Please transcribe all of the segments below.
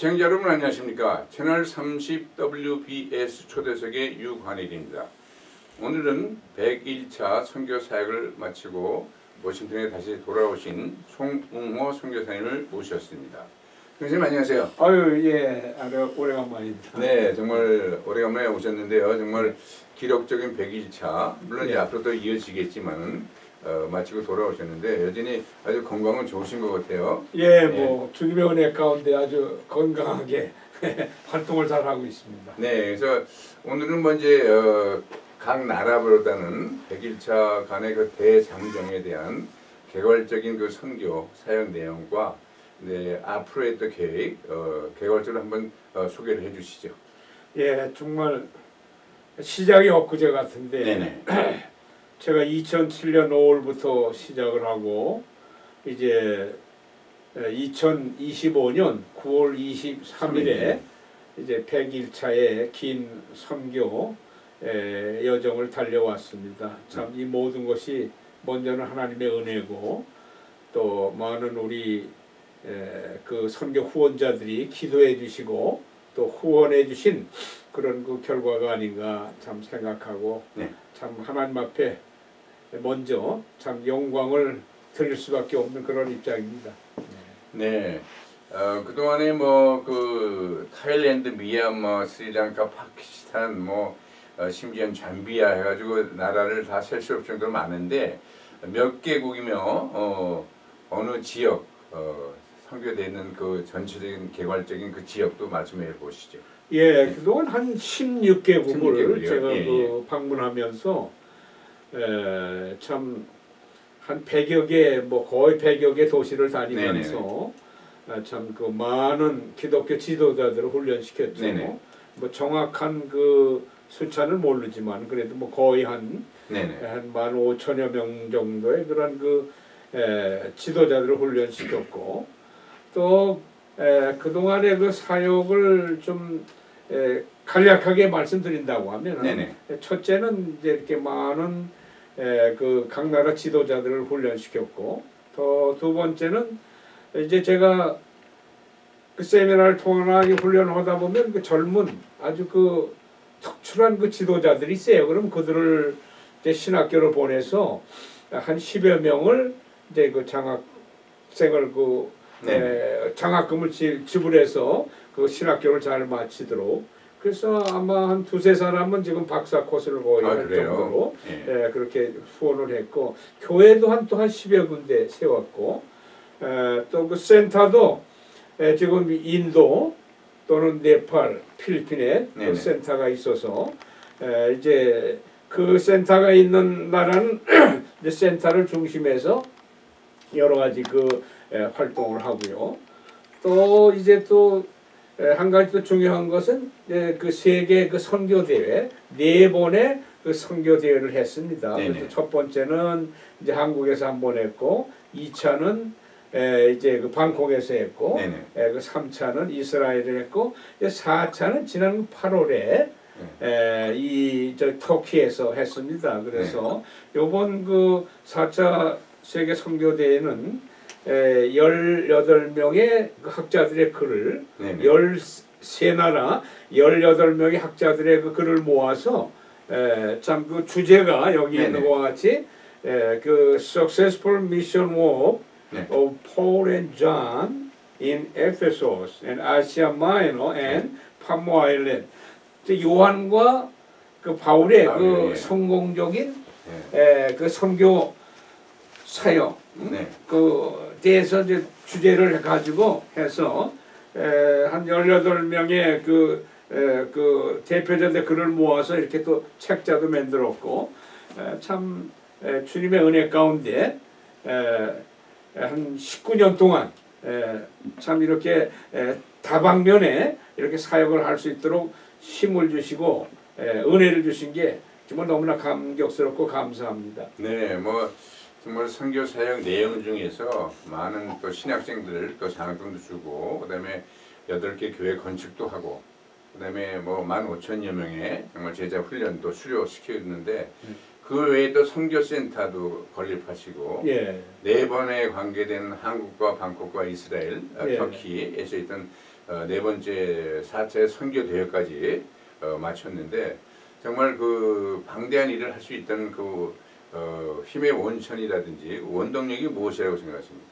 시청자 여러분 안녕하십니까. 채널 30 WBS 초대석의 유관일입니다. 오늘은 101차 선교 사역을 마치고 워싱턴에 다시 돌아오신 송웅호 선교사님을 모셨습니다. 선생님 안녕하세요. 아유 예, 아주 오래간만입니다. 네, 정말 오래간만에 오셨는데요. 정말 기록적인 101차 물론 이제 앞으로도 이어지겠지만은 마치고 돌아오셨는데 여전히 아주 건강은 좋으신 것 같아요. 예, 뭐 주님의 은혜 가운데 아주 건강하게 활동을 잘 하고 있습니다. 네, 그래서 오늘은 먼저 각 나라보다는 101차 간의 그 대장정에 대한 개괄적인 그 선교 사역 내용과 네, 앞으로의 또 계획 개괄적으로 한번 소개를 해주시죠. 예, 정말 시작이 엊그제 같은데 네네. 제가 2007년 5월부터 시작을 하고 이제 2025년 9월 23일에 이제 101차의 긴 선교 여정을 달려왔습니다. 참 이 모든 것이 먼저는 하나님의 은혜고 또 많은 우리 그 선교 후원자들이 기도해 주시고 또 후원해 주신 그런 그 결과가 아닌가 참 생각하고 네. 참 하나님 앞에 먼저 참 영광을 드릴 수밖에 없는 그런 입장입니다. 네. 그동안에 뭐 그 타일랜드, 미얀마, 스리랑카, 파키스탄 뭐 심지어 잠비아 해가지고 나라를 다 셀 수 없을 정도로 많은데 몇 개국이며 어느 지역 선교되는 그 전체적인 개괄적인 그 지역도 말씀해 보시죠. 예, 그동안 한 16개국을 16개국이요? 제가 예, 그 방문하면서 참 한 100여 개, 뭐 거의 100여 개 도시를 다니면서 참 그 많은 기독교 지도자들을 훈련시켰죠. 네네. 뭐 정확한 그 숫자는 모르지만 그래도 뭐 거의 한 네네. 15,000여 명 정도의 그런 그 지도자들을 훈련시켰고 또 그동안의 그 사역을 좀 간략하게 말씀드린다고 하면 네네. 첫째는 이제 이렇게 많은 그 각 나라 지도자들을 훈련시켰고 또 두 번째는 이제 제가 그 세미나를 통하나 훈련을 하다 보면 그 젊은 아주 그 특출한 그 지도자들이 있어요. 그럼 그들을 이제 신학교를 보내서 한 10여 명을 이제 그 장학생을 그 장학금을 지불해서 그 신학교를 잘 마치도록 그래서 아마 한 두세 사람은 지금 박사 코스를 거의 할 정도로 그렇게 후원을 했고 교회도 또 한 10여 군데 세웠고 또 그 센터도 지금 인도 또는 네팔, 필리핀에 그 센터가 있어서 이제 그 센터가 있는 나라는 이제 센터를 중심해서 여러 가지 그 활동을 하고요. 또 이제 또 한 가지 또 중요한 것은 그 세계 그 선교 대회 4번의 그 선교 대회를 했습니다. 그래서 첫 번째는 이제 한국에서 한 번 했고, 2차는 이제 그 방콕에서 했고, 그 3차는 이스라엘에 했고, 4차는 지난 8월에 이 저 터키에서 했습니다. 그래서 요번 그 4차 세계 선교 대회는 18명의 학자들의 글을 13나라 18명의 학자들의 그 글을 모아서 참 그 주제가 여기 있는 것과 같이 그 Successful Mission Work of Paul and John in Ephesus and Asia Minor and Palm Island. 요한과 그 바울의 그 성공적인 그 선교 사역 그 대해서 이제 주제를 가지고 해서 한 18명의 그 대표자들 글을 모아서 이렇게 또 책자도 만들었고 참 주님의 은혜 가운데 한 19년 동안 참 이렇게 다방면에 이렇게 사역을 할 수 있도록 힘을 주시고 은혜를 주신 게 정말 너무나 감격스럽고 감사합니다. 네, 뭐 정말 선교 사역 내용 중에서 많은 또 신학생들 또 장학금도 주고 그다음에 8개 교회 건축도 하고 그다음에 뭐 15,000여 명의 정말 제자 훈련도 수료시켰는데 그 외에 또 선교센터도 건립하시고 4번에 관계된 한국과 방콕과 이스라엘, 터키에서 있던 네 번째 4차 선교 대회까지 마쳤는데 정말 그 방대한 일을 할 수 있다는 그 힘의 원천이라든지 원동력이 무엇이라고 생각하십니까?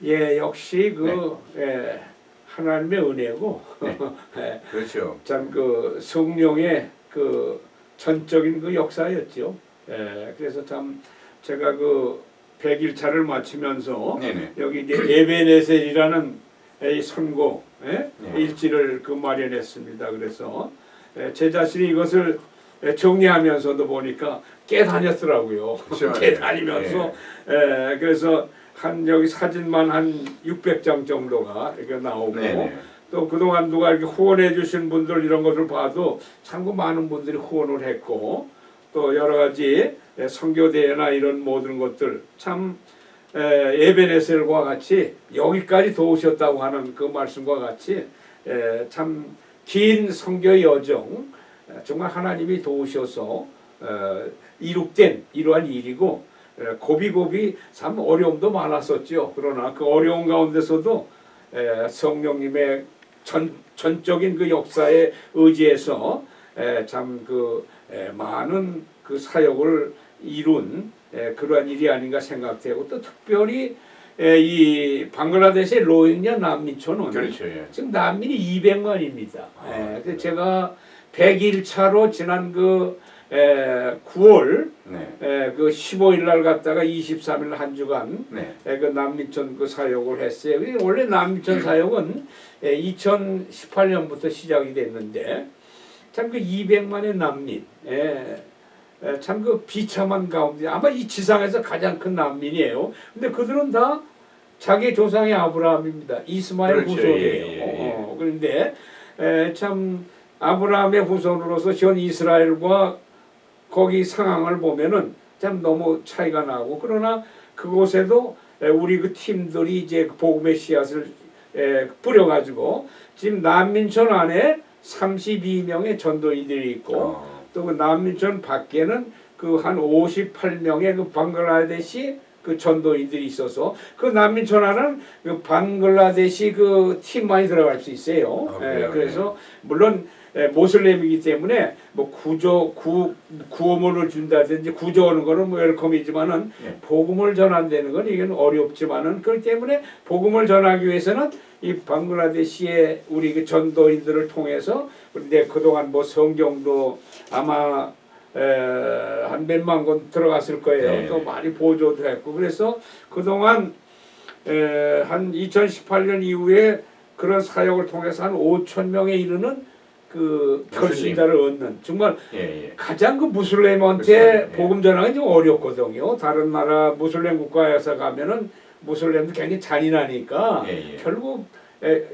예, 역시 그 네. 예, 하나님의 은혜고 네. 예, 그렇죠. 참 그 성령의 그 전적인 그 역사였죠. 예, 그래서 참 제가 그 100일차를 마치면서 네네. 여기 이제 에베네셀이라는 이 선고 예? 네. 일지를 그 마련했습니다. 그래서 제 자신이 이것을 정리하면서도 보니까 깨다녔더라고요. 그렇죠. 깨다니면서 그래서 한 여기 사진만 한 600장 정도가 이렇게 나오고 네네. 또 그동안 누가 이렇게 후원해 주신 분들 이런 것을 봐도 참고 많은 분들이 후원을 했고 또 여러 가지 선교대회나 이런 모든 것들 참 에베네셀과 같이 여기까지 도우셨다고 하는 그 말씀과 같이 참 긴 선교 여정 정말 하나님이 도우셔서 이룩된 이러한 일이고 고비고비 참 어려움도 많았었죠. 그러나 그 어려운 가운데서도 성령님의 전적인 그 역사에 의지해서 참 그 많은 그 사역을 이룬 그러한 일이 아닌가 생각되고 또 특별히 이 방글라데시의 로힝야 난민촌은 그렇죠. 예. 지금 난민이 200만입니다. 그래요? 제가 100일차로 지난 그 9월 네. 그 15일 날 갔다가 23일 한 주간 네. 그 난민촌 그 사역을 했어요. 원래 난민촌 사역은 2018년부터 시작이 됐는데 참 그 200만의 난민, 참 그 비참한 가운데 아마 이 지상에서 가장 큰 난민이에요. 근데 그들은 다 자기 조상의 아브라함입니다. 이스마엘 그렇죠. 후손이에요. 예. 그런데 참 아브라함의 후손으로서 현 이스라엘과 거기 상황을 보면은 참 너무 차이가 나고 그러나 그곳에도 우리 그 팀들이 이제 복음의 씨앗을 뿌려가지고 지금 난민촌 안에 32명의 전도인들이 있고 또 그 난민촌 밖에는 그 한 58명의 그 방글라데시 그 전도인들이 있어서 그 난민촌 안은 그 방글라데시 그 팀만이 들어갈 수 있어요. 그래서 물론 모슬렘이기 때문에 뭐 구호문을 준다든지 구조하는 거는 뭐 웰컴이지만은 복음을 전한다는 건 이건 어렵지만은 그렇기 때문에 복음을 전하기 위해서는 이 방글라데시의 우리 그 전도인들을 통해서 그런데 그동안 뭐 성경도 아마 한 몇만 권 들어갔을 거예요. 네. 또 많이 보조도 했고 그래서 그동안 한 2018년 이후에 그런 사역을 통해서 한 5천 명에 이르는 그 결신자를 얻는 정말 가장 그 무슬림한테 그렇죠. 복음 전하기 좀 어렵거든요. 다른 나라 무슬림 국가에서 가면은 무슬림도 굉장히 잔인하니까 결국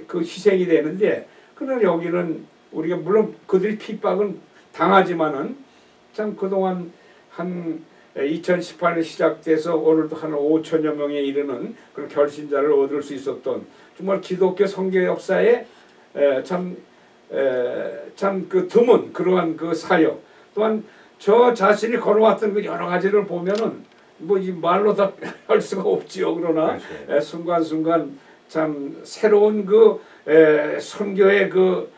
그 희생이 되는데 그러나 여기는 우리가 물론 그들이 핍박은 당하지만은 참 그동안 한 2018년 시작돼서 오늘도 한 5천여 명에 이르는 그런 결신자를 얻을 수 있었던 정말 기독교 선교 역사에 참 그 드문 그러한 그 사역 또한 저 자신이 걸어왔던 그 여러 가지를 보면은 뭐 이 말로 다 할 수가 없지요. 그러나 순간순간 참 새로운 그 선교의 그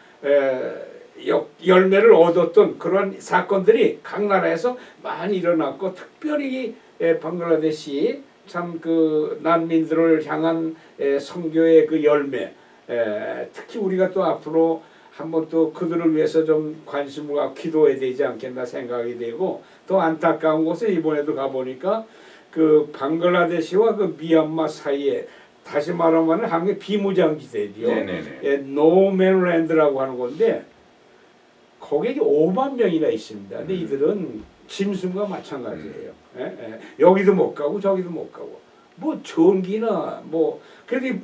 열매를 얻었던 그런 사건들이 각 나라에서 많이 일어났고 특별히 방글라데시 참 그 난민들을 향한 선교의 그 열매 특히 우리가 또 앞으로 한번 또 그들을 위해서 좀 관심을 갖고 기도해야 되지 않겠나 생각이 되고 또 안타까운 곳에 이번에도 가보니까 그 방글라데시와 그 미얀마 사이에 다시 말하면 한국의 비무장지대죠. 노맨랜드라고 하는 건데 거기에 5만 명이나 있습니다. 근데 이들은 짐승과 마찬가지예요. 여기도 못 가고 저기도 못 가고 뭐 전기나 뭐 그래도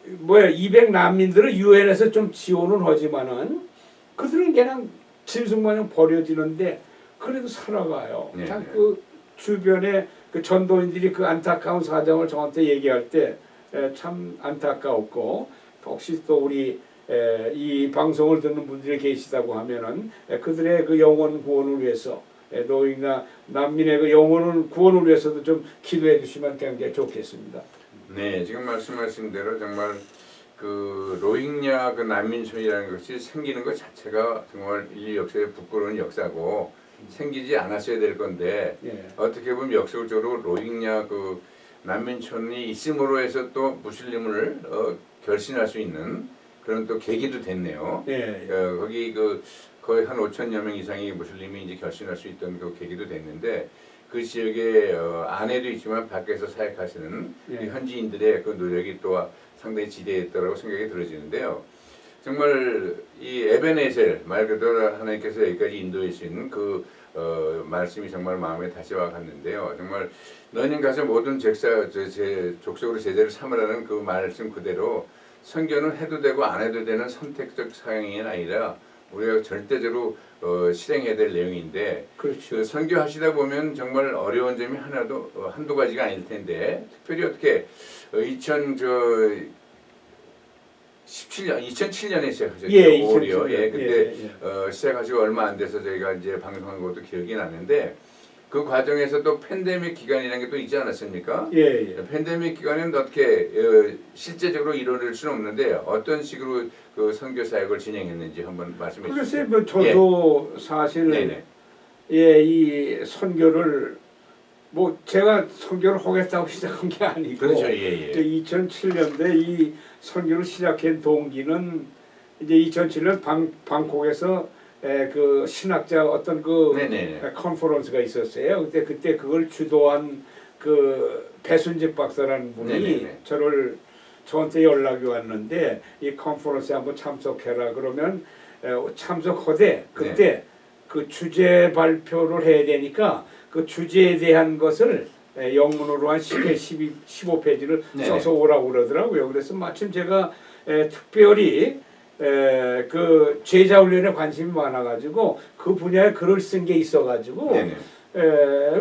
뭐야 200 난민들은 유엔에서 좀 지원은 하지만은 그들은 그냥 짐승마냥 버려지는데 그래도 살아가요. 참 그 주변에 그 전도인들이 그 안타까운 사정을 저한테 얘기할 때 참 안타까웠고 혹시 또 우리 이 방송을 듣는 분들이 계시다고 하면은 그들의 그 영혼 구원을 위해서 노인이나 난민의 그 영혼을 구원을 위해서도 좀 기도해 주시면 굉장히 좋겠습니다. 네, 지금 말씀하신 대로 정말 그 로힝야 그 난민촌이라는 것이 생기는 것 자체가 정말 인류 역사에 부끄러운 역사고 생기지 않았어야 될 건데 예. 어떻게 보면 역사적으로 로힝야 그 난민촌이 있음으로 해서 또 무슬림을 결신할 수 있는 그런 또 계기도 됐네요. 예. 거기 그 거의 한 5천여 명 이상이 무슬림이 이제 결신할 수 있던 그 계기도 됐는데 그 지역에 안에도 있지만 밖에서 사역하시는 예. 현지인들의 그 노력이 또 상당히 지대했다고 생각이 들어지는데요. 정말 이 에벤에셀 말 그대로 하나님께서 여기까지 인도해 주시는 그 말씀이 정말 마음에 다시 와갔는데요. 정말 너희는 가서 모든 족속으로 제자를 삼으라는 그 말씀 그대로 선교는 해도 되고 안 해도 되는 선택적 사항이 아니라 우리가 절대적으로 실행해야 될 내용인데 그렇죠. 그 선교하시다 보면 정말 어려운 점이 한두 가지가 아닐 텐데 특별히 어떻게 2007년에 시작하셨죠. 예, 5월이요. 2007년. 예, 그때 예. 시작하시고 얼마 안 돼서 저희가 이제 방송한 것도 기억이 나는데 그 과정에서 또 팬데믹 기간이라는 게 또 있지 않았습니까? 예. 팬데믹 기간에는 어떻게 실제적으로 이루어질 수는 없는데 어떤 식으로 그 선교 사역을 진행했는지 한번 말씀해 주시죠. 글쎄 뭐 저도 사실 네네. 예, 이 선교를 뭐 제가 선교를 하겠다고 시작한 게 아니고 그렇죠. 예. 2007년대 이 선교를 시작한 동기는 이제 2007년 방콕에서 그 신학자 어떤 그 네네. 컨퍼런스가 있었어요. 그때 그걸 주도한 그 배순직 박사라는 분이 네네네. 저한테 연락이 왔는데 이 컨퍼런스에 한번 참석해라 그러면 참석하되 그때 네. 그 주제 발표를 해야 되니까 그 주제에 대한 것을 영문으로 한 10회, 15페이지를 네네. 써서 오라고 그러더라고요. 그래서 마침 제가 특별히 그 제자훈련에 관심이 많아가지고 그 분야에 글을 쓴 게 있어가지고 네네.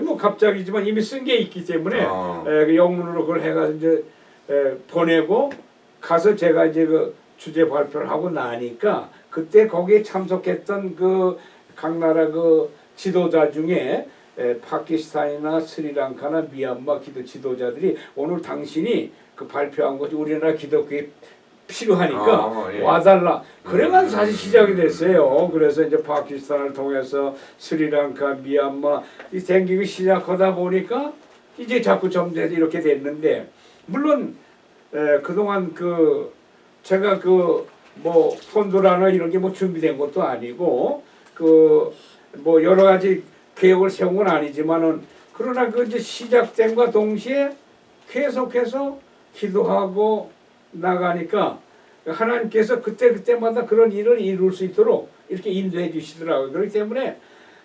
뭐 갑자기지만 이미 쓴 게 있기 때문에 그 영문으로 그걸 해가지고 이제 보내고 가서 제가 이제 그 주제 발표를 하고 나니까 그때 거기에 참석했던 그 각 나라 그 지도자 중에 파키스탄이나 스리랑카나 미얀마 기도 지도자들이 오늘 당신이 그 발표한 것이 우리나라 기독교에 필요하니까 예. 와달라. 그래만 사실 시작이 됐어요. 그래서 이제 파키스탄을 통해서 스리랑카, 미얀마 이 댕기기 시작하다 보니까 이제 자꾸 점점 이렇게 됐는데 물론 그동안 그 제가 그 뭐 폰도라나 이런 게 뭐 준비된 것도 아니고 그 뭐 여러 가지 계획을 세운 건 아니지만은 그러나 그 이제 시작됨과 동시에 계속해서 기도하고 나가니까 하나님께서 그때마다 그런 일을 이룰 수 있도록 이렇게 인도해 주시더라고요. 그렇기 때문에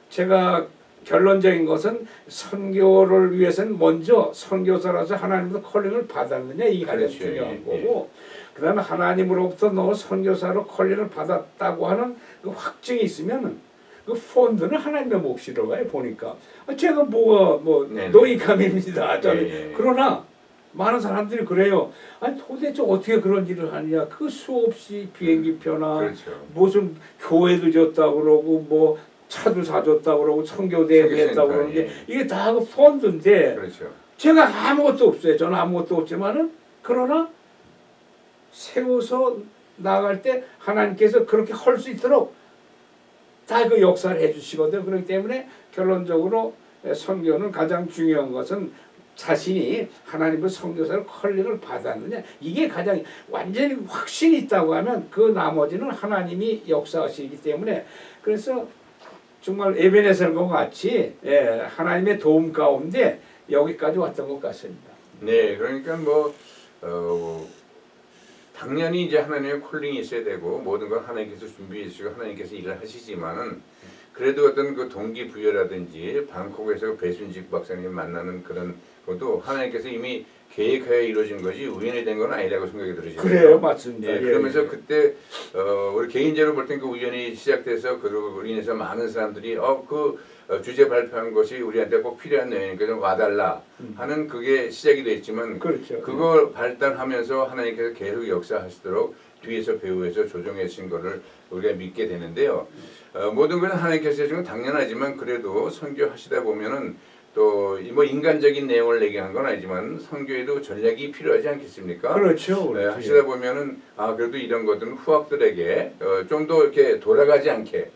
제가 결론적인 것은 선교를 위해서는 먼저 선교사라서 하나님부터 컬링을 받았느냐 이게 가장 그렇죠. 중요한 거고 그 다음에 하나님으로부터 너 선교사로 컬링을 받았다고 하는 그 확증이 있으면 그 폰드는 하나님의 몫이라고 해요. 보니까 제가 뭐가 뭐 네네. 노이감입니다. 저는 예. 그러나 많은 사람들이 그래요. 아니 도대체 어떻게 그런 일을 하느냐. 그 수없이 비행기 표나 그렇죠. 무슨 교회도 줬다고 그러고 뭐 차도 사줬다고 그러고 선교대회도 했다고 그러는데 이게 다 그 펀드인데 그렇죠. 제가 아무것도 없어요. 저는 아무것도 없지만은 그러나 세워서 나갈 때 하나님께서 그렇게 할 수 있도록 다 그 역사를 해주시거든요. 그렇기 때문에 결론적으로 선교는 가장 중요한 것은 자신이 하나님의 선교사를 컬링을 받았느냐 이게 가장 완전히 확신이 있다고 하면 그 나머지는 하나님이 역사하시기 때문에 그래서 정말 에베네셀과 같이 하나님의 도움 가운데 여기까지 왔던 것 같습니다. 네, 그러니까 뭐 당연히 이제 하나님의 콜링이 있어야 되고 모든 걸 하나님께서 준비해 주시고 하나님께서 일을 하시지만은 그래도 어떤 그 동기부여라든지 방콕에서 배순직 박사님 만나는 그런 것도 하나님께서 이미 계획하여 이루어진 것이 우연히 된 건 아니라고 생각이 들어요. 그래요, 맞습니다. 예, 그러면서 그때 우리 개인적으로 볼 땐 그 우연히 시작돼서 그로 인해서 많은 사람들이 주제 발표한 것이 우리한테 꼭 필요한 내용이니까 좀 와달라 하는 그게 시작이 됐지만 그렇죠. 그걸 발달하면서 하나님께서 계속 역사하시도록 뒤에서 배후에서 조정해 주신 것을 우리가 믿게 되는데요. 모든 것은 하나님께서 해준 건 당연하지만 그래도 선교하시다 보면은 또 뭐 인간적인 내용을 얘기한 건 아니지만 선교에도 전략이 필요하지 않겠습니까? 그렇죠. 하시다 보면은 그래도 이런 것들은 후학들에게 좀 더 이렇게 돌아가지 않게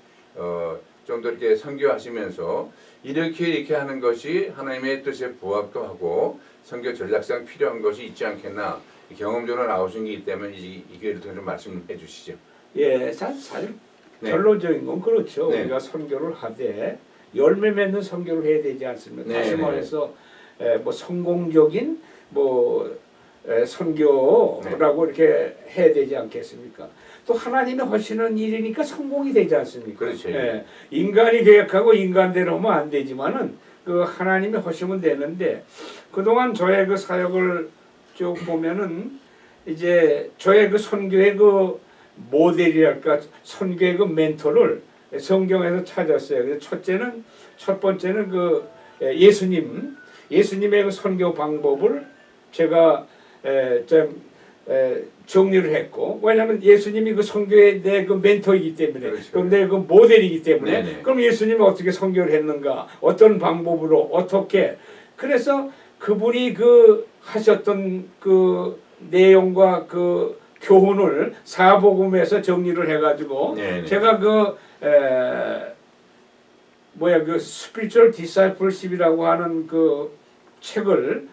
좀 더 이렇게 선교하시면서 이렇게 하는 것이 하나님의 뜻에 부합도 하고 선교 전략상 필요한 것이 있지 않겠나 경험적으로 나오신 게 있기 때문에 이 기회를 통해서 말씀해 주시죠. 예, 사실 네. 결론적인 건 그렇죠. 네. 우리가 선교를 하되 열매 맺는 선교를 해야 되지 않습니까? 네, 다시 네. 말해서 뭐 성공적인 선교라고 이렇게 해야 되지 않겠습니까? 또 하나님이 하시는 일이니까 성공이 되지 않습니까? 그렇죠. 예, 인간이 계획하고 인간대로 하면 안 되지만은 그 하나님이 하시면 되는데 그동안 저의 그 사역을 쭉 보면은 이제 저의 그 선교의 그 모델이랄까 선교의 그 멘토를 성경에서 찾았어요. 그래서 첫 번째는 그 예수님의 그 선교 방법을 제가 정리를 했고, 왜냐하면 예수님이 그 선교의 내 그 멘토이기 때문에, 그렇죠. 내 그 모델이기 때문에, 네네. 그럼 예수님이 어떻게 선교를 했는가, 어떤 방법으로 어떻게, 그래서 그분이 그 하셨던 그 내용과 그 교훈을 사복음에서 정리를 해가지고 네네. 제가 그 스피리추얼 디사이플십이라고 하는 그 책을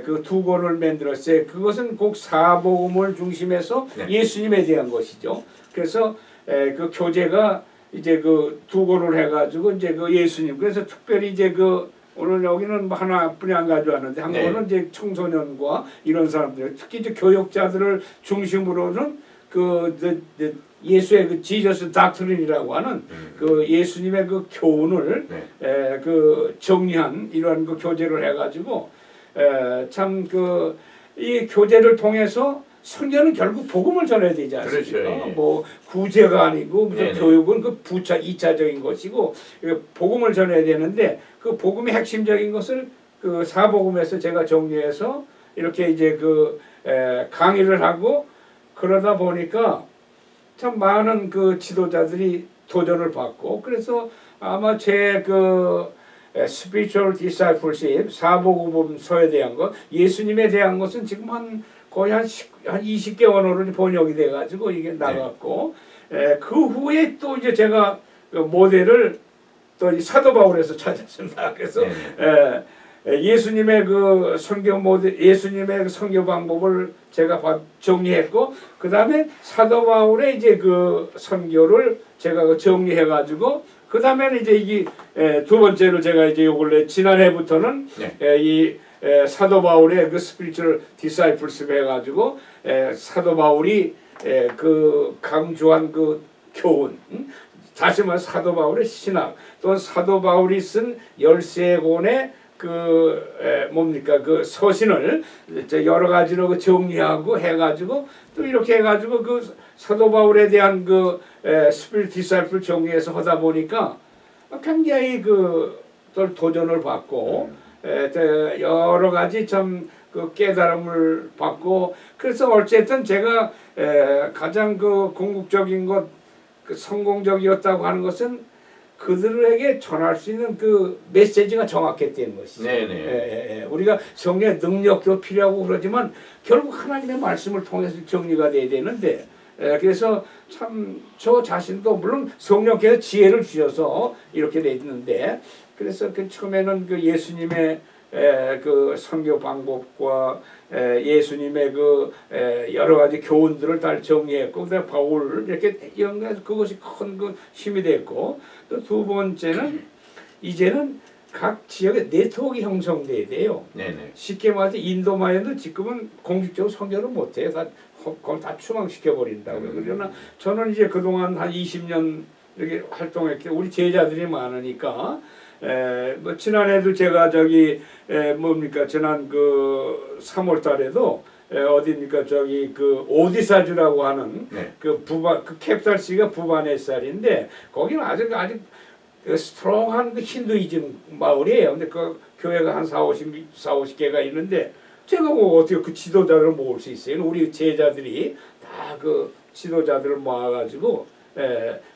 그 두 권을 만들었어요. 그것은 꼭 사복음을 중심해서 네. 예수님에 대한 것이죠. 그래서 그 교재가 이제 그 두 권을 해가지고 이제 그 예수님. 그래서 특별히 이제 그 오늘 여기는 뭐 하나뿐이 안 가져왔는데 한 네. 권은 이제 청소년과 이런 사람들, 특히 이제 교육자들을 중심으로는 예수의 그 지저스 닥트린이라고 하는 그 예수님의 그 교훈을 네. 그 정리한 이러한 그 교재를 해가지고 참 그 이 교재를 통해서 선교는 결국 복음을 전해야 되지 않습니까? 그렇죠. 예. 뭐 구제가 아니고 무슨 네네. 교육은 그 2차적인 것이고 복음을 전해야 되는데 그 복음의 핵심적인 것을 그 사복음에서 제가 정리해서 이렇게 이제 강의를 하고 그러다 보니까 참 많은 그 지도자들이 도전을 받고 그래서 아마 제 spiritual discipleship 사복음서에 대한 것 예수님에 대한 것은 지금 거의 한 20개 언어로 번역이 돼 가지고 이게 나갔고 그 후에 또 이제 제가 그 모델을 또 이 사도 바울에서 찾았습니다. 그래서 예수님의 그 선교 모델, 예수님의 그 선교 방법을 제가 정리했고, 그 다음에 사도 바울의 이제 그 선교를 제가 정리해가지고, 그 다음에는 이제 이게 두 번째로 제가 이제 요걸 지난해부터는 이 사도 바울의 그 스피리추얼 디사이플스 해가지고 사도 바울이 그 강조한 그 교훈. 다시 말해 사도 바울의 신학, 또 사도 바울이 쓴 13권의 그 서신을 여러 가지로 그 정리하고 해가지고 또 이렇게 해가지고 그 사도 바울에 대한 그 스피릿 디사이플 정리해서 하다 보니까 굉장히 또 도전을 받고 여러 가지 참 그 깨달음을 받고 그래서 어쨌든 제가 가장 그 궁극적인 것 성공적이었다고 하는 것은 그들에게 전할 수 있는 그 메시지가 정확했다는 것이죠. 네네. 우리가 성령의 능력도 필요하고 그러지만 결국 하나님의 말씀을 통해서 정리가 돼야 되는데 그래서 참 저 자신도 물론 성령께서 지혜를 주셔서 이렇게 돼 있는데 그래서 그 처음에는 그 예수님의 그 선교 방법과 예수님의 그 여러 가지 교훈들을 다 정리했고 그다음에 바울을 이렇게 연구해서 그것이 큰 그 힘이 됐고 또 두 번째는 이제는 각 지역에 네트워크 형성돼야 돼요. 네네. 쉽게 말해서 인도마에도 지금은 공식적으로 선교를 못해요. 거의 다 추방시켜 버린다고요. 그러나 저는 이제 그동안 한 20년 이렇게 활동했기 우리 제자들이 많으니까 뭐 지난해도 제가 지난 그 3월 달에도 어디입니까 그 오디사주라고 하는 그 캡탈시가 부바네살인데 거기는 아직 스트롱한 그 힌두이즘 마을이에요. 근데 그 교회가 한 40-50개가 있는데 제가 뭐 어떻게 그 지도자들을 모을 수 있어요? 우리 제자들이 다 그 지도자들을 모아가지고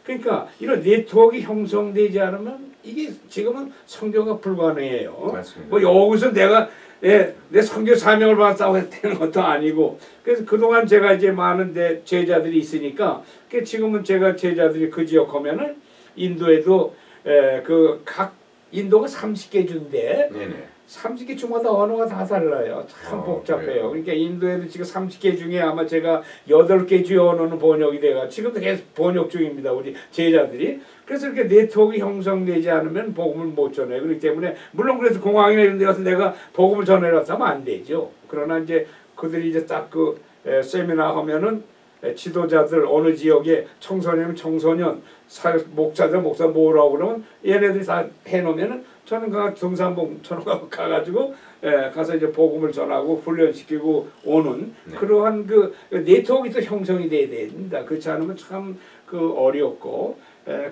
그러니까 이런 네트워크 형성되지 않으면 이게 지금은 선교가 불가능해요. 맞습니다. 뭐 여기서 내가 내 선교 사명을 받았다고 되는 것도 아니고 그래서 그동안 제가 이제 많은 제자들이 있으니까 지금은 제가 제자들이 그 지역 가면은 인도에도 그 각 인도가 30개 주인데 네네. 30개 주마다 언어가 다 달라요. 참 복잡해요. 그래요. 그러니까 인도에도 지금 30개 중에 아마 제가 8개 주요 언어는 번역이 돼가 지금도 계속 번역 중입니다. 우리 제자들이. 그래서 이렇게 네트워크 형성되지 않으면 복음을 못 전해요. 그렇기 때문에 물론 그래서 공항이나 이런 데 가서 내가 복음을 전해라고 하면 안 되죠. 그러나 이제 그들이 이제 딱 그 세미나 하면은 지도자들 어느 지역에 청소년이면 청소년, 목사들 목사 뭐라고 그러면 얘네들이 다 해놓으면은 저는 그 등산봉처럼 가가지고 가서 이제 복음을 전하고 훈련시키고 오는 네. 그러한 그 네트워크가 또 형성이 돼야 됩니다. 그렇지 않으면 참 그 어렵고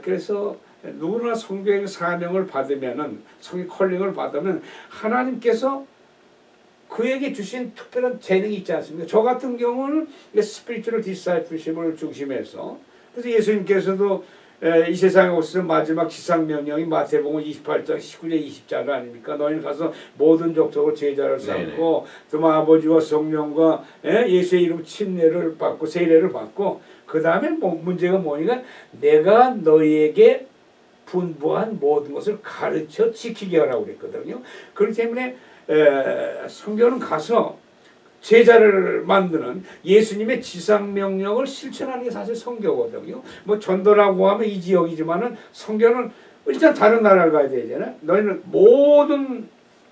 그래서 누구나 성교의 사명을 받으면은 성의 컬링을 받으면 하나님께서 그에게 주신 특별한 재능이 있지 않습니까? 저 같은 경우는 스피리추얼 디사이플십을 중심해서 그래서 예수님께서도 이 세상에 오셔서 마지막 지상명령이 마태복음 28장 19절 20절 아닙니까? 너희는 가서 모든 족속을 제자를 삼고 또 아버지와 성령과 예수의 이름 침례를 받고 세례를 받고 그 다음에 문제가 뭐니까 내가 너희에게 분부한 모든 것을 가르쳐 지키게 하라고 그랬거든요. 그렇기 때문에 성경은 가서 제자를 만드는 예수님의 지상명령을 실천하는 게 사실 성교거든요. 뭐 전도라고 하면 이 지역이지만은 성교는 일단 다른 나라를 가야 되잖아요. 너희는 모든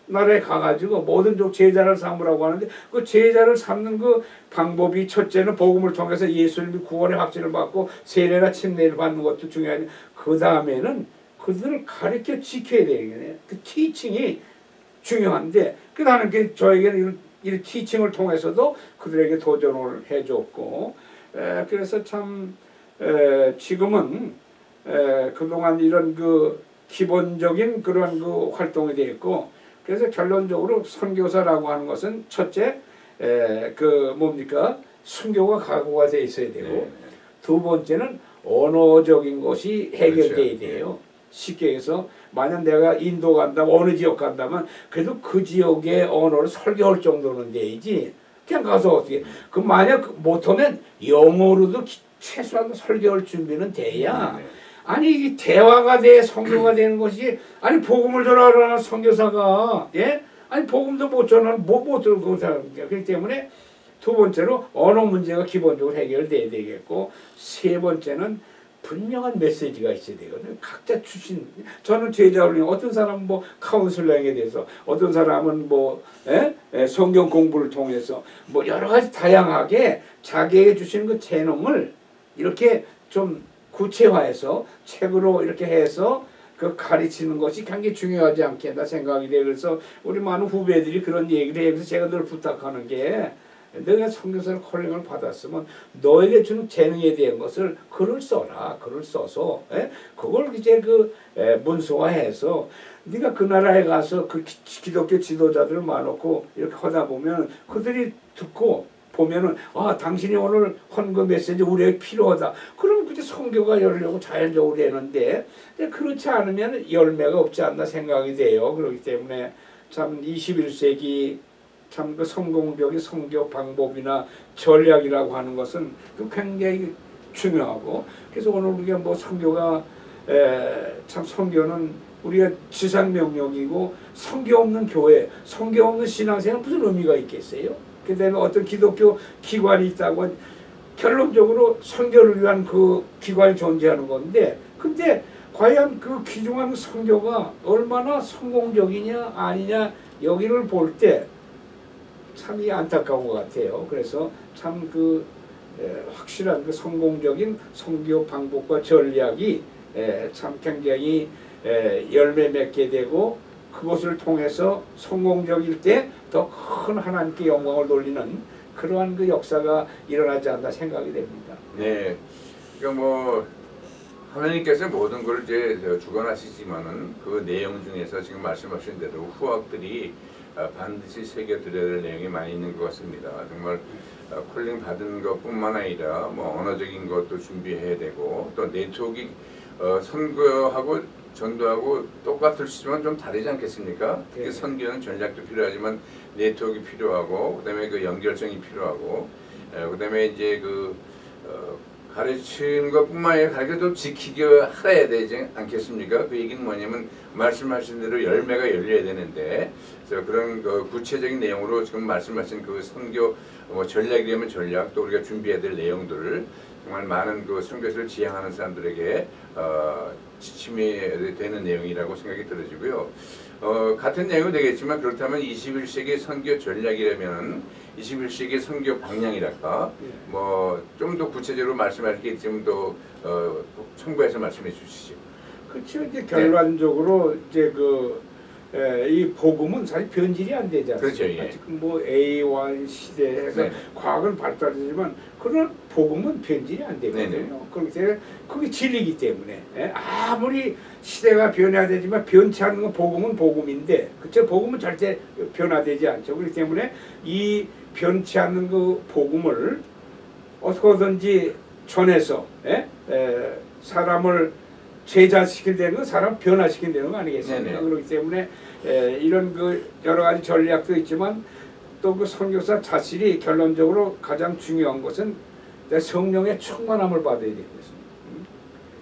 나라에 가가지고 모든 족 제자를 삼으라고 하는데 그 제자를 삼는 그 방법이 첫째는 복음을 통해서 예수님이 구원의 확신을 받고 세례나 침례를 받는 것도 중요하지. 그 다음에는 그들을 가르쳐 지켜야 되겠네요. 그 티칭이 중요한데 그 나는 저에게는 이 티칭을 통해서도 그들에게 도전을 해줬고 그래서 참 지금은 그동안 이런 그 기본적인 그런 그 활동이 되었고 그래서 결론적으로 선교사라고 하는 것은 첫째 그 뭡니까 순교가 각오가 돼 있어야 되고 네. 두 번째는 언어적인 것이 해결돼야 그렇죠. 돼요. 쉽게 해서 만약 내가 인도 간다면 어느 지역 간다면 그래도 그 지역의 언어를 설교할 정도는 돼야지 그냥 가서 어떻게 그 만약 못하면 영어로도 최소한 설교할 준비는 돼야 네. 아니 이게 대화가 돼 선교가 되는 것이 아니 복음을 전하라는 선교사가 아니 복음도 못 전하는 못 들고 사람이야. 그렇기 때문에 두 번째로 언어 문제가 기본적으로 해결돼야 되겠고 세 번째는 분명한 메시지가 있어야 되거든요. 각자 출신 저는 제자훈련 어떤 사람은 뭐 카운슬링에 대해서 어떤 사람은 뭐 성경 공부를 통해서 뭐 여러 가지 다양하게 자기에게 주시는 그 재능을 이렇게 좀 구체화해서 책으로 이렇게 해서 그 가르치는 것이 굉장히 중요하지 않겠나 생각이 돼. 그래서 우리 많은 후배들이 그런 얘기를 해. 그래서 제가 늘 부탁하는 게 너가 선교사를 콜링을 받았으면 너에게 주는 재능에 대한 것을 글을 써라. 글을 써서 그걸 이제 그 문서화해서 네가 그 나라에 가서 그 기독교 지도자들을 많고 이렇게 하다 보면 그들이 듣고 보면은 아 당신이 오늘 한 그 메시지 우리에게 필요하다. 그럼 그때 선교가 열려고 자연적으로 되는데 그렇지 않으면 열매가 없지 않나 생각이 돼요. 그렇기 때문에 참 21세기 참 그 성공적인 선교 방법이나 전략이라고 하는 것은 굉장히 중요하고 그래서 오늘 우리가 뭐 선교가 참 선교는 우리가 지상명령이고 선교 없는 교회, 선교 없는 신앙생활 무슨 의미가 있겠어요? 그 다음에 어떤 기독교 기관이 있다고 결론적으로 선교를 위한 그 기관이 존재하는 건데 근데 과연 그 귀중한 선교가 얼마나 성공적이냐 아니냐 여기를 볼 때 참이 안타까운 것 같아요. 그래서 참 그 확실한 그 성공적인 선교 방법과 전략이 참 굉장히 열매 맺게 되고 그것을 통해서 성공적일 때 더 큰 하나님께 영광을 돌리는 그러한 그 역사가 일어나지 않나 생각이 됩니다. 네. 그러니까 뭐 하나님께서 모든 걸 이제 주관하시지만은 그 내용 중에서 지금 말씀하신 대로 후학들이 반드시 새겨들여야 될 내용이 많이 있는 것 같습니다. 정말 콜링 받은 것뿐만 아니라 뭐 언어적인 것도 준비해야 되고 또 네트워크 선거하고 전도하고 똑같을 수 있지만 좀 다르지 않겠습니까? 특히 네. 선교는 전략도 필요하지만 네트워크 필요하고 그다음에 그 연결성이 필요하고 그다음에 이제 가르치는 것뿐만 아니라 가르쳐도 지키게 하야 되지 않겠습니까? 그 얘기는 뭐냐면 말씀하신 대로 열매가 열려야 되는데 그래서 그런 구체적인 내용으로 지금 말씀하신 그 선교 전략이라면 전략 또 우리가 준비해야 될 내용들을 정말 많은 그 선교사를 지향하는 사람들에게 지침이 되는 내용이라고 생각이 들어지고요. 같은 내용이 되겠지만 그렇다면 21세기 선교 전략이라면 21세기 선교 방향이랄까 뭐 좀 더 구체적으로 말씀할 게 있으면 또 첨부해서 말씀해 주시죠. 그렇죠. 이제 결론적으로 이제 이 복음은 사실 변질이 안 되잖아요. 그렇죠, 예. 지금 뭐 A1 시대에서 네. 과학은 발달하지만 그런 복음은 변질이 안 되거든요. 네네. 그렇기 그게 진리이기 때문에 아무리 시대가 변화되지만 변치 않는 건 복음은 복음인데 그쵸? 복음은 절대 변화되지 않죠. 그렇기 때문에 이 변치 않는 그 복음을 어떻게든지 전해서 사람을 제자시키는 건 사람 변화시키는 거 아니겠습니까? 네네. 그렇기 때문에 이런 여러 가지 전략도 있지만 또 그 선교사 자신이 결론적으로 가장 중요한 것은 성령의 충만함을 받아야 되겠습니다.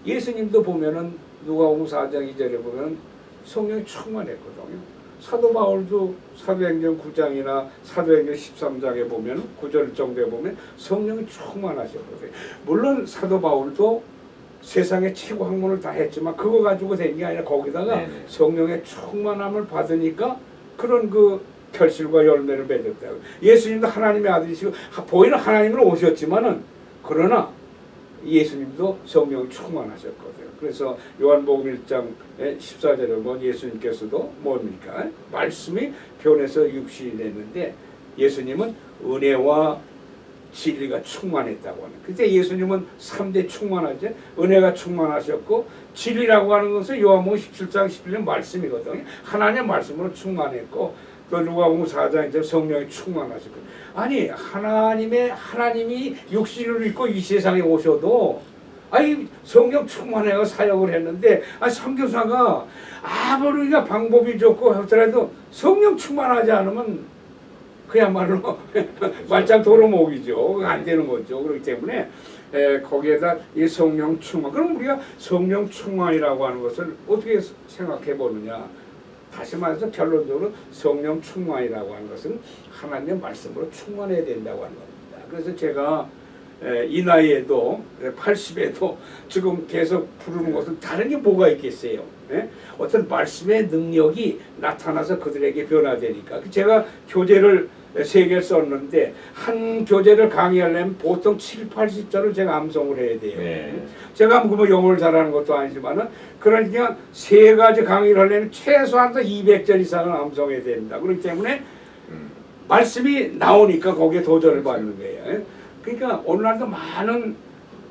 예수님도 보면은 누가복음 4장 2절에 보면 성령이 충만했거든요. 사도 바울도 사도행전 9장이나 사도행전 13장에 보면 9절 정도에 보면 성령이 충만하셨거든요. 물론 사도 바울도 세상의 최고 학문을 다 했지만 그거 가지고 된 게 아니라 거기다가 네네. 성령의 충만함을 받으니까 그런 결실과 열매를 맺었다. 예수님도 하나님의 아들이시고 보이는 하나님으로 오셨지만은 그러나 예수님도 성령이 충만하셨거든요. 그래서 요한복음 1장 14절에 보면 예수님께서도 뭡니까? 말씀이 변해서 육신이 됐는데 예수님은 은혜와 진리가 충만했다고 하는. 그때 예수님은 3대 충만하죠. 은혜가 충만하셨고 진리라고 하는 것은 요한복음 17장 11절 말씀이거든요. 하나님의 말씀으로 충만했고 또 누가복음 4장 이제 성령이 충만하셨고 아니 하나님이 육신을 입고 이 세상에 오셔도 성령 충만해가 사역을 했는데 선교사가 아무리 방법이 좋고 하더라도 성령 충만하지 않으면 그야말로 말짱 도루묵이죠. 안 되는 거죠. 그렇기 때문에 거기에다 이 성령 충만. 그럼 우리가 성령 충만이라고 하는 것을 어떻게 생각해 보느냐? 다시 말해서 결론적으로 성령 충만이라고 하는 것은 하나님의 말씀으로 충만해야 된다고 하는 겁니다. 그래서 제가 이 나이에도 80에도 지금 계속 부르는 것은 다른 게 뭐가 있겠어요? 어떤 말씀의 능력이 나타나서 그들에게 변화되니까. 제가 교재를 3개 썼는데 한 교재를 강의하려면 보통 7, 80절을 제가 암송을 해야 돼요. 네. 제가 뭐 영어를 잘하는 것도 아니지만은 그러니까 3가지 강의를 하려면 최소한 200절 이상을 암송해야 됩니다. 그렇기 때문에 말씀이 나오니까 거기에 도전을 받는 거예요. 그러니까 오늘날도 많은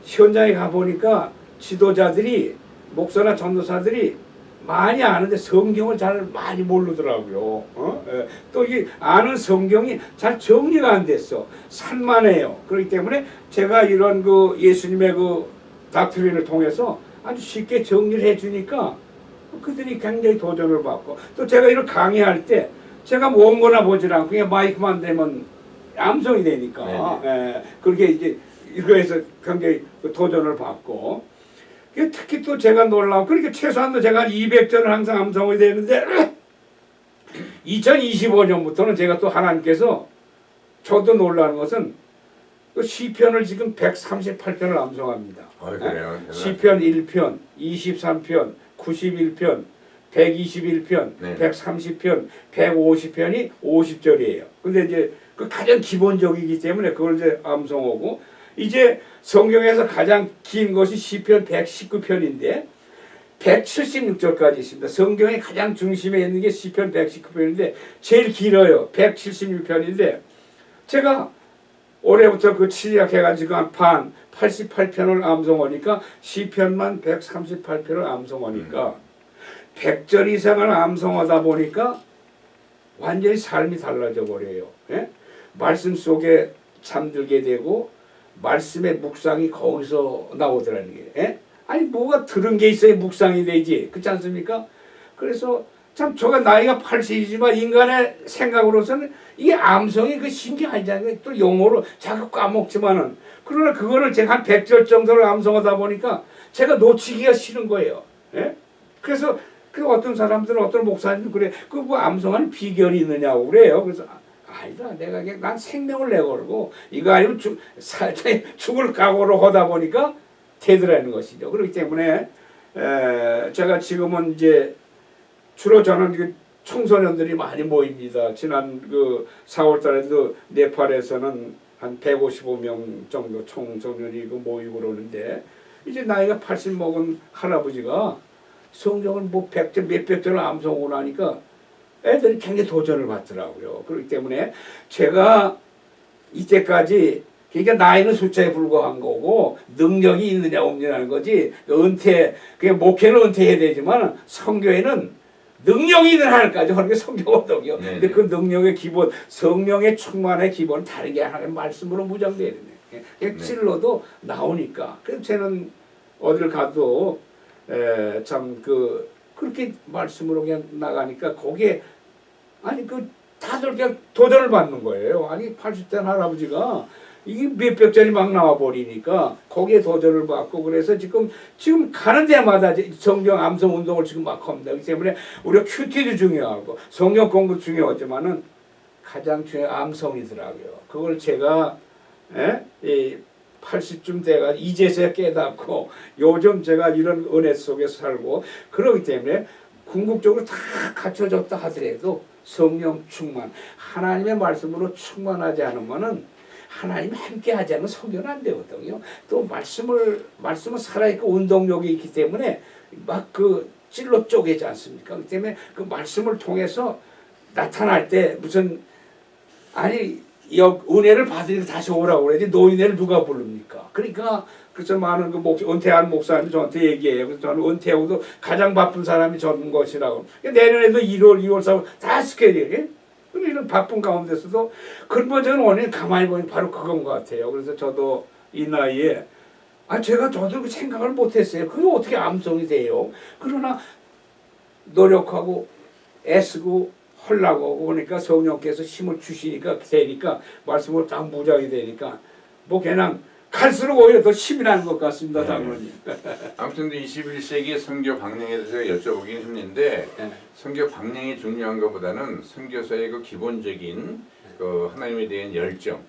현장에 가보니까 지도자들이 목사나 전도사들이 많이 아는데 성경을 잘 많이 모르더라고요. 또 이 아는 성경이 잘 정리가 안 됐어. 산만해요. 그렇기 때문에 제가 이런 예수님의 닥트린을 통해서 아주 쉽게 정리를 해주니까 그들이 굉장히 도전을 받고 또 제가 이런 강의할 때 제가 원고나 보질 않고 그냥 마이크만 대면 암송이 되니까 그렇게 이제 이거에서 굉장히 도전을 받고 특히 또 제가 놀라운 그렇게 최소한도 제가 200절을 항상 암송이 되는데 2025년부터는 제가 또 하나님께서 저도 놀라는 것은 시편을 지금 138편을 암송합니다. 그래요? 시편 1편, 23편, 91편, 121편, 네. 130편, 150편이 50절이에요. 근데 이제 그 가장 기본적이기 때문에 그걸 이제 암송하고 이제 성경에서 가장 긴 것이 시편 119편인데 176절까지 있습니다. 성경의 가장 중심에 있는 게 시편 119편인데 제일 길어요. 176편인데 제가 올해부터 시작해가지고 한 88편을 암송하니까 시편만 138편을 암송하니까 100절 이상을 암송하다 보니까 완전히 삶이 달라져 버려요. 말씀 속에 잠들게 되고 말씀의 묵상이 거기서 나오더라는 게 아니 뭐가 들은 게 있어야 묵상이 되지. 그렇지 않습니까? 그래서 참 저가 나이가 80이지만 인간의 생각으로서는 이게 암성이 그 신기하잖아요. 또 용어로 자꾸 까먹지만은 그러나 그거를 제가 한 100절 정도를 암송하다 보니까 제가 놓치기가 싫은 거예요. 예? 그래서 그 어떤 사람들은 어떤 목사님들 그래 그 뭐 암송하는 비결이 있느냐고 그래요. 그래서 아니다 내가 그냥 난 생명을 내걸고 이거 아니면 죽을 각오로 하다 보니까 되더라는 것이죠. 그렇기 때문에 제가 지금은 이제 주로 저는 그 청소년들이 많이 모입니다. 지난 그 4월 달에도 네팔에서는 한 155명 정도 청소년이 그 모이고 그러는데 이제 나이가 80 먹은 할아버지가 성경을 뭐 100절 몇백 절을 암송을 하니까 애들이 굉장히 도전을 받더라고요. 그렇기 때문에 제가 이때까지 그러니까 나이는 숫자에 불과한 거고 능력이 있느냐 없느냐는 거지 은퇴 그냥 목회는 은퇴해야 되지만 선교에는 능력이 있는 하나까지 하는 게 성경거든요. 근데 그 능력의 기본 성령의 충만의 기본은 다른 게 하나님 말씀으로 무장되어야 되네. 그냥 찔러도 나오니까. 그래서 저는 어딜 가도 참 그렇게 말씀으로 그냥 나가니까 거기에 아니 그 다들 그냥 도전을 받는 거예요. 아니 80대 할아버지가 이게 몇백 절이 막 나와 버리니까 거기에 도전을 받고 그래서 지금 가는 데마다 성경 암송 운동을 지금 막 합니다. 그렇기 때문에 우리가 큐티도 중요하고 성경 공부 중요하지만은 가장 중요한 암송이더라고요. 그걸 제가 이 80쯤 돼가 이제서야 깨닫고 요즘 제가 이런 은혜 속에서 살고 그러기 때문에 궁극적으로 다 갖춰졌다 하더라도 성령 충만 하나님의 말씀으로 충만하지 않으면은 하나님 함께 하지 않으면 성교는 안 되거든요. 또 말씀은 살아있고 운동력이 있기 때문에 막 그 찔러 쪼개지 않습니까? 그렇기 때문에 그 말씀을 통해서 나타날 때 무슨 아니 은혜를 받으니까 다시 오라고 그래야지 노인네를 누가 부릅니까? 그러니까 그래서 많은 은퇴한 목사님이 저한테 얘기해요. 그래서 저는 은퇴하고도 가장 바쁜 사람이 저는 것이라고. 내년에도 1월, 2월, 4월 다 스케줄이. 이런 바쁜 가운데서도 근본적인 원인은 가만히 보니 바로 그건 것 같아요. 그래서 저도 이 나이에 저도 그 생각을 못했어요. 그게 어떻게 암송이 돼요? 그러나 노력하고 애쓰고 하려고 그러니까 성령께서 힘을 주시니까 되니까 말씀으로 딱 무장이 되니까 뭐 그냥 갈수록 오히려 더 힘이 나는 것 같습니다. 당연히. 아무튼 21세기 선교 방향에 대해서 여쭤보긴 했는데 선교 방향이 중요한 것보다는 선교사의 그 기본적인 그 하나님에 대한 열정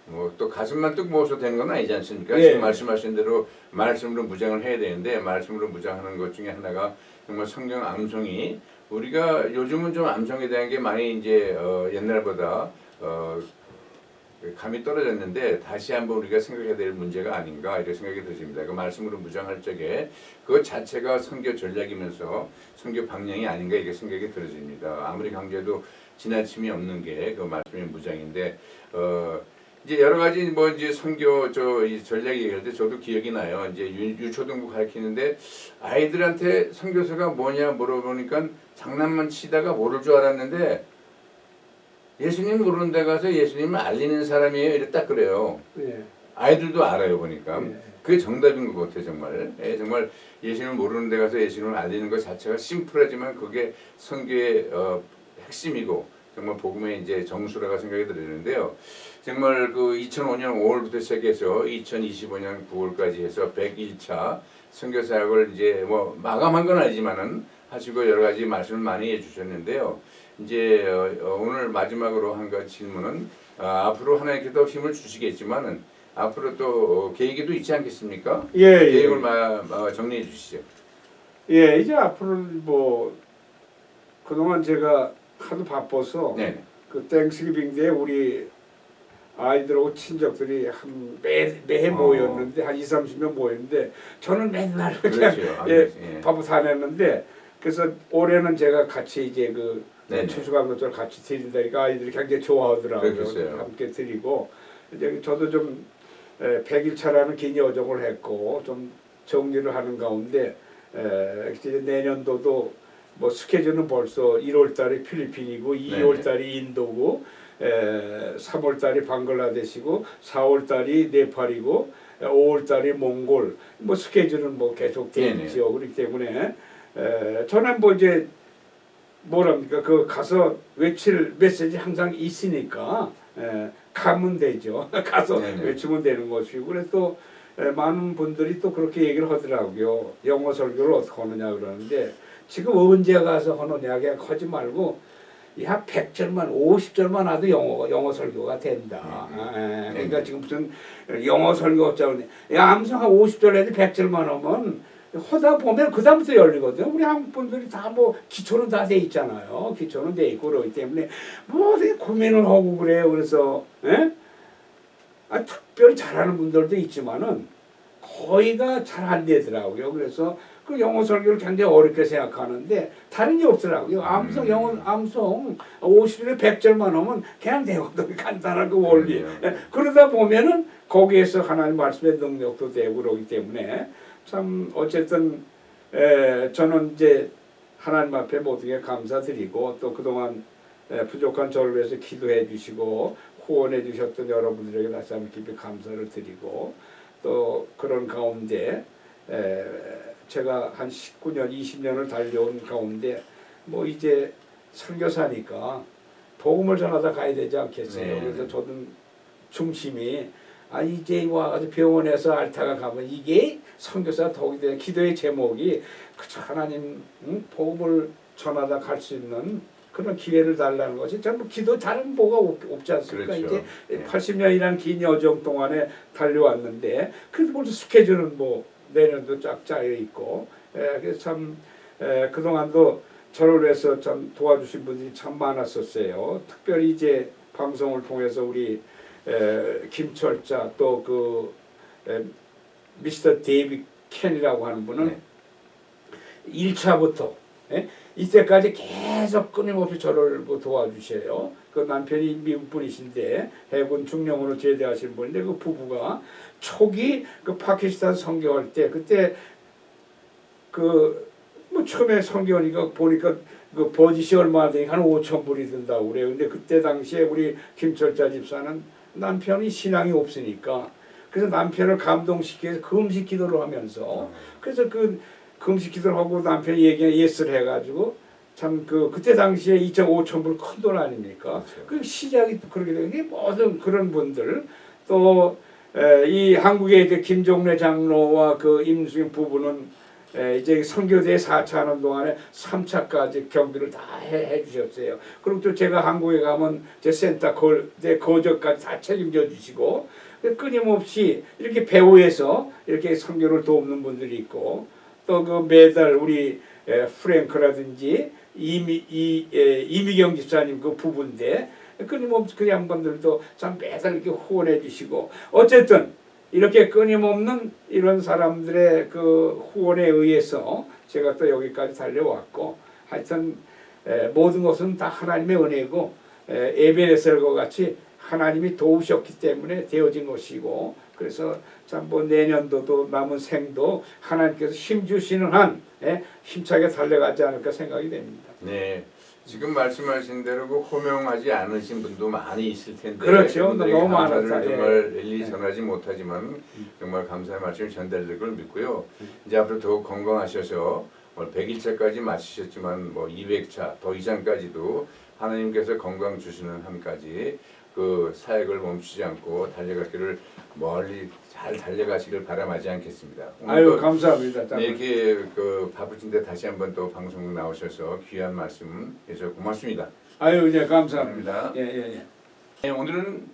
뭐 또 가슴만 뚝 모셔도 되는 건 아니지 않습니까? 지금 말씀하신 대로 말씀으로 무장을 해야 되는데 말씀으로 무장하는 것 중에 하나가 정말 성경 암송이 우리가 요즘은 좀 암송에 대한 게 많이 이제 옛날보다 감이 떨어졌는데 다시 한번 우리가 생각해야 될 문제가 아닌가 이렇게 생각이 드십니다. 그 말씀으로 무장할 적에 그것 자체가 선교 전략이면서 선교 방향이 아닌가 이렇게 생각이 들어집니다. 아무리 강조해도 지나침이 없는 게 그 말씀의 무장인데 이제 여러 가지 뭐 이제 선교 이 전략 얘기할 때 저도 기억이 나요. 이제 유초등부 가르치는데 아이들한테 선교사가 뭐냐 물어보니까 장난만 치다가 모를 줄 알았는데 예수님 모르는 데 가서 예수님을 알리는 사람이에요. 이래 딱 그래요. 아이들도 알아요 보니까. 그게 정답인 것 같아요 정말. 정말 예수님을 모르는 데 가서 예수님을 알리는 것 자체가 심플하지만 그게 선교의 핵심이고 정말 복음의 이제 정수라고 생각이 들리는데요. 정말 그 2005년 5월부터 시작해서 2025년 9월까지 해서 101차 선교 사역을 이제 뭐 마감한 건 아니지만은 하시고 여러 가지 말씀을 많이 해주셨는데요. 이제 오늘 마지막으로 한 가지 질문은 앞으로 하나님께서 힘을 주시겠지만은 앞으로 또 계획이 있지 않겠습니까? 계획을 정리해 주시죠. 이제 앞으로 뭐 그동안 제가 하도 바빠서 그 땡스기빙 때 우리 아이들하고 친척들이 매해 모였는데 한 20-30명 모였는데 저는 맨날 그냥 바빠 다녔는데 그래서 올해는 제가 같이 이제 추수감 것들 같이 드린다니까 아이들이 굉장히 좋아하더라고요. 함께 드리고 이제 저도 좀 100일차라는 긴 여정을 했고 좀 정리를 하는 가운데 이제 내년도도 뭐 스케줄은 벌써 1월 달에 필리핀이고 2월 달이 인도고 3월 달이 방글라데시고 4월 달이 네팔이고 5월 달이 몽골 뭐 스케줄은 뭐 계속 돼 있죠. 그렇기 때문에 저는 뭐 이제 뭐랍니까 그 가서 외칠 메시지 항상 있으니까 가면 되죠. 가서 외치면 되는 것이고 그래서 또 많은 분들이 또 그렇게 얘기를 하더라고요. 영어 설교를 어떻게 하느냐 그러는데 지금 언제 가서 하느냐 그냥 하지 말고 야 100절만 50절만 와도 영어 설교가 된다. 그러니까 지금 무슨 영어 설교 어쩌고 야 암송 한 50절 해도 100절만 하면 하다 보면 그 다음부터 열리거든요. 우리 한국 분들이 다 뭐 기초는 다 돼 있잖아요. 기초는 돼 있고 그러기 때문에 뭐 어떻게 고민을 하고 그래요. 그래서 특별히 잘하는 분들도 있지만은 거의가 잘 안 되더라고요. 그래서 그 영어 설교를 굉장히 어렵게 생각하는데 다른 게 없더라고요. 영어 암송 50절에 100절만 하면 그냥 되거든요. 간단한 그 원리. 그러다 보면은 거기에서 하나님 말씀의 능력도 되고 그러기 때문에 참 어쨌든 저는 이제 하나님 앞에 모두에 감사드리고 또 그동안 부족한 저를 위해서 기도해 주시고 후원해 주셨던 여러분들에게 다시 한번 깊이 감사를 드리고 또 그런 가운데 제가 한 19년, 20년을 달려온 가운데 뭐 이제 선교사니까 복음을 전하다 가야 되지 않겠어요. 그래서 저는 중심이 이제 와가지고 병원에서 앓다가 가면 이게 선교사 덕이 돼. 기도의 제목이 그저 하나님 복음을 전하다 갈 수 있는 그런 기회를 달라는 것이 전부 기도 다른 뭐가 없지 않습니까? 그렇죠. 이제 80년이라는 긴 여정 동안에 달려왔는데 그래도 벌써 스케줄은 뭐 내년도 쫙 짜여 있고 그래서 참 그동안도 저를 위해서 참 도와주신 분들이 참 많았었어요. 특별히 이제 방송을 통해서 우리 김철자 또 그 미스터 데이비 켄이라고 하는 분은 1차부터 이때까지 계속 끊임없이 저를 도와주셔요. 그 남편이 미국 분이신데 해군 중령으로 제대하신 분인데 그 부부가 초기 그 파키스탄 선교할 때 그때 그 뭐 처음에 선교하니까 보니까 그 버짓이 얼마나 되니까 한 5,000불이 든다고 그래요. 근데 그때 당시에 우리 김철자 집사는 남편이 신앙이 없으니까 그래서 남편을 감동시키기 위해서 금식 기도를 하면서 그래서 그 금식 기도를 하고 남편이 얘기에 예스를 해가지고 참 그때 당시에 2,500불 큰 돈 아닙니까? 그렇죠. 그 시작이 그렇게 되는 게 모든 그런 분들 또 이 한국의 이제 김종래 장로와 그 임수경 부부는 이제 선교대 4차 하는 동안에 3차까지 경비를 다 해주셨어요. 그리고 또 제가 한국에 가면 제 센터 거적까지 다 책임져 주시고 끊임없이 이렇게 배후에서 이렇게 선교를 돕는 분들이 있고 또 그 매달 우리 프랭크라든지 이미경 집사님 그 부부인데 끊임없이 그 양반들도 참 매달 이렇게 후원해 주시고 어쨌든 이렇게 끊임없는 이런 사람들의 그 후원에 의해서 제가 또 여기까지 달려왔고 하여튼 모든 것은 다 하나님의 은혜고 에베네셀과 같이 하나님이 도우셨기 때문에 되어진 것이고 그래서 참 뭐 내년도도 남은 생도 하나님께서 힘 주시는 한 힘차게 달려가지 않을까 생각이 됩니다. 네. 지금 말씀하신 대로 그 호명하지 않으신 분도 많이 있을 텐데 그렇죠. 그분들에게 너무 감사를 많았다. 정말 일일이 전하지 못하지만 정말 감사의 말씀이 전달될 걸 믿고요. 이제 앞으로 더욱 건강하셔서 100일차까지 마치셨지만 뭐 200차 더 이상까지도 하나님께서 건강 주시는 한까지 그 사역을 멈추지 않고 달려가기를 멀리 잘 달려가시길 바람하지 않겠습니다. 아유 감사합니다. 네, 이렇게 그 바쁘신데 다시 한번 또 방송 나오셔서 귀한 말씀 해서 고맙습니다. 아유 네 감사합니다. 예. 네, 오늘은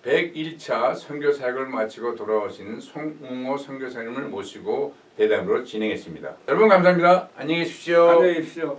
101차 선교 사역을 마치고 돌아오신 송웅호 선교사님을 모시고 대담으로 진행했습니다. 여러분 감사합니다. 안녕히 계십시오. 안녕히 계십시오.